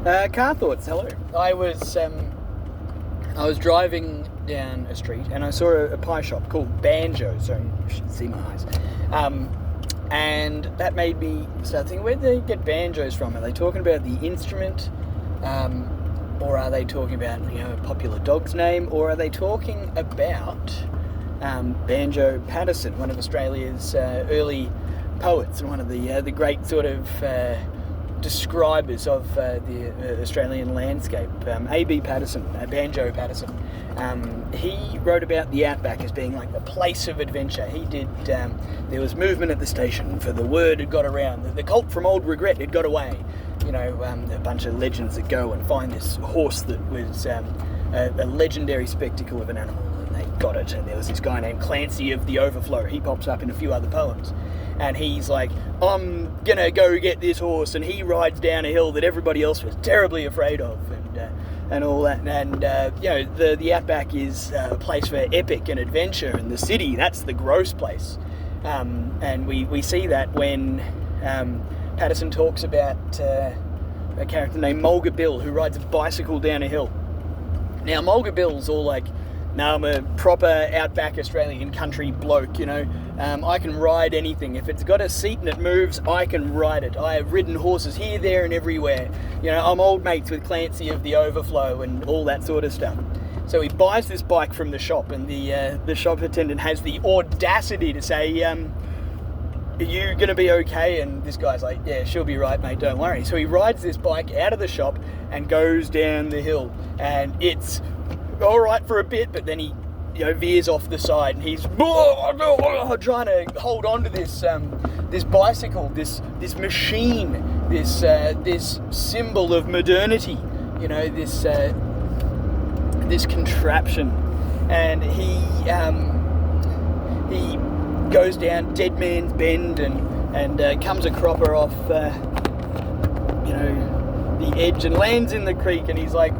Car thoughts. Hello. I was driving down a street and I saw a pie shop called Banjo. So you should see my eyes. And that made me start thinking, where do they get banjos from? Are they talking about the instrument, or are they talking about a popular dog's name, or are they talking about Banjo Patterson, one of Australia's early poets and one of the great sort of describers of the Australian landscape. A.B. Patterson, Banjo Patterson. He wrote about the outback as being like the place of adventure. He did. There was movement at the station, for the word had got around. The colt from Old Regret had got away. A bunch of legends that go and find this horse that was a legendary spectacle of an animal, and they got it. And there was this guy named Clancy of the Overflow. He pops up in a few other poems. And he's like, I'm gonna go get this horse, and he rides down a hill that everybody else was terribly afraid of, and all that. And the outback is a place for epic and adventure, and the city, that's the gross place. And we see that when Patterson talks about a character named Mulga Bill, who rides a bicycle down a hill. Now Mulga Bill's all like, no, I'm a proper outback Australian country bloke, I can ride anything. If it's got a seat and it moves, I can ride it. I have ridden horses here, there and everywhere. I'm old mates with Clancy of the Overflow and all that sort of stuff. So he buys this bike from the shop, and the shop attendant has the audacity to say, are you going to be okay? And this guy's like, yeah, she'll be right, mate, don't worry. So he rides this bike out of the shop and goes down the hill, and it's all right for a bit, but then he veers off the side, and he's trying to hold on to this this bicycle, this machine, this symbol of modernity, this contraption. And he goes down Dead Man's Bend and comes a cropper off the edge and lands in the creek, and he's like,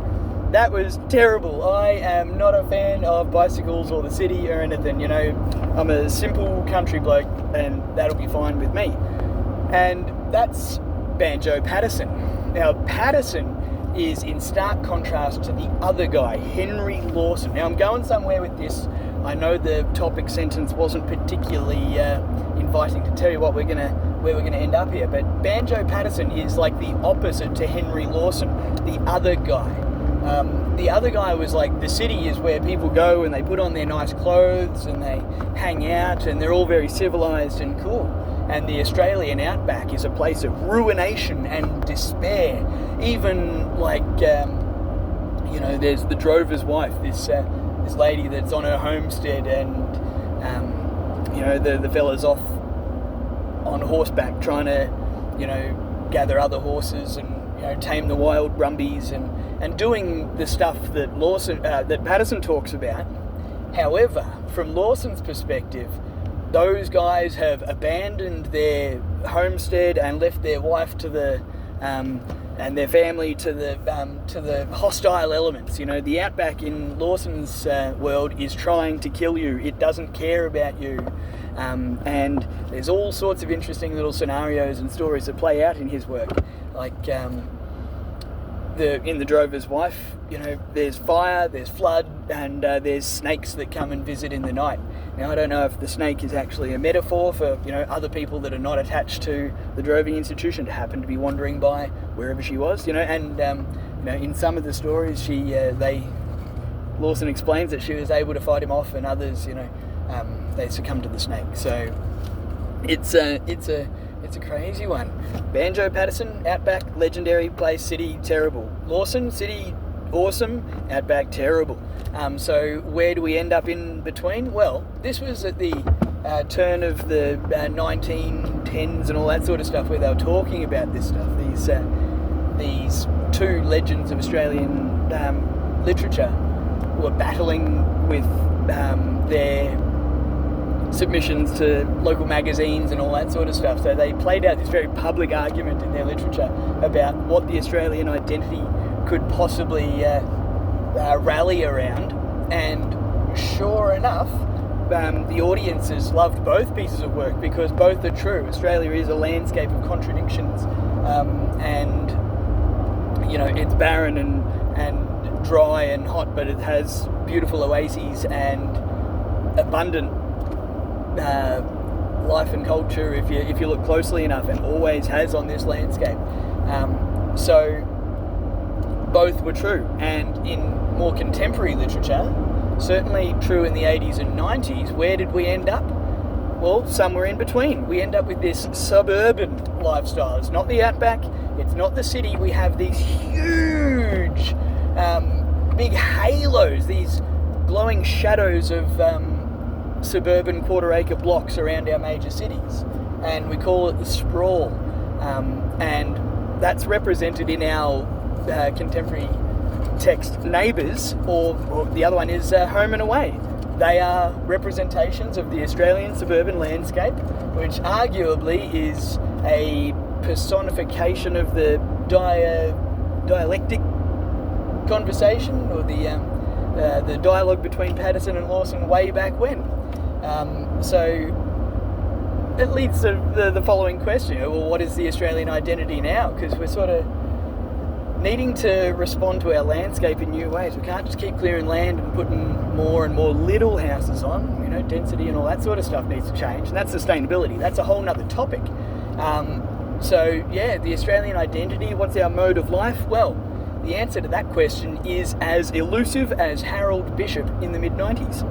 that was terrible. I am not a fan of bicycles or the city or anything, I'm a simple country bloke, and that'll be fine with me. And that's Banjo Patterson. Now, Patterson is in stark contrast to the other guy, Henry Lawson. Now, I'm going somewhere with this. I know the topic sentence wasn't particularly inviting to tell you where we're gonna end up here, but Banjo Patterson is like the opposite to Henry Lawson, the other guy. The other guy was like, the city is where people go and they put on their nice clothes and they hang out and they're all very civilized and cool. And the Australian outback is a place of ruination and despair. Even like, there's the drover's wife, this lady that's on her homestead, and the fella's off on horseback trying to, gather other horses and tame the wild brumbies and doing the stuff that that Patterson talks about. However, from Lawson's perspective, those guys have abandoned their homestead and left their wife to the and their family to the hostile elements. The outback in Lawson's world is trying to kill you. It doesn't care about you. And there's all sorts of interesting little scenarios and stories that play out in his work. Like in The Drover's Wife, there's fire, there's flood, and there's snakes that come and visit in the night. Now, I don't know if the snake is actually a metaphor for, other people that are not attached to the droving institution to happen to be wandering by wherever she was, and in some of the stories, Lawson explains that she was able to fight him off, and others, they succumbed to the snake. So it's a crazy one. Banjo Patterson, outback, legendary, place, city, terrible. Lawson, city, awesome, outback, terrible. So where do we end up in between? Well, this was at the turn of the 1910s and all that sort of stuff, where they were talking about this stuff. These two legends of Australian literature were battling with their submissions to local magazines and all that sort of stuff. So they played out this very public argument in their literature about what the Australian identity could possibly rally around. And sure enough, the audiences loved both pieces of work, because both are true. Australia is a landscape of contradictions, and it's barren and dry and hot, but it has beautiful oases and abundant life and culture if you look closely enough, and always has on this landscape. So both were true, and in more contemporary literature, certainly true in the 80s and 90s, where did we end up? Well, somewhere in between. We end up with this suburban lifestyle. It's not the outback, it's not the city. We have these huge, big halos, these glowing shadows of suburban quarter-acre blocks around our major cities, and we call it the sprawl. And that's represented in our contemporary text Neighbours, or the other one is Home and Away. They are representations of the Australian suburban landscape, which arguably is a personification of the dialectic conversation, or the dialogue between Patterson and Lawson way back when. So it leads to the following question: well, what is the Australian identity now? Because we're sort of needing to respond to our landscape in new ways. We can't just keep clearing land and putting more and more little houses on. Density and all that sort of stuff needs to change, and that's sustainability. That's a whole nother topic. So yeah, the Australian identity, what's our mode of life? Well, the answer to that question is as elusive as Harold Bishop in the mid-90s.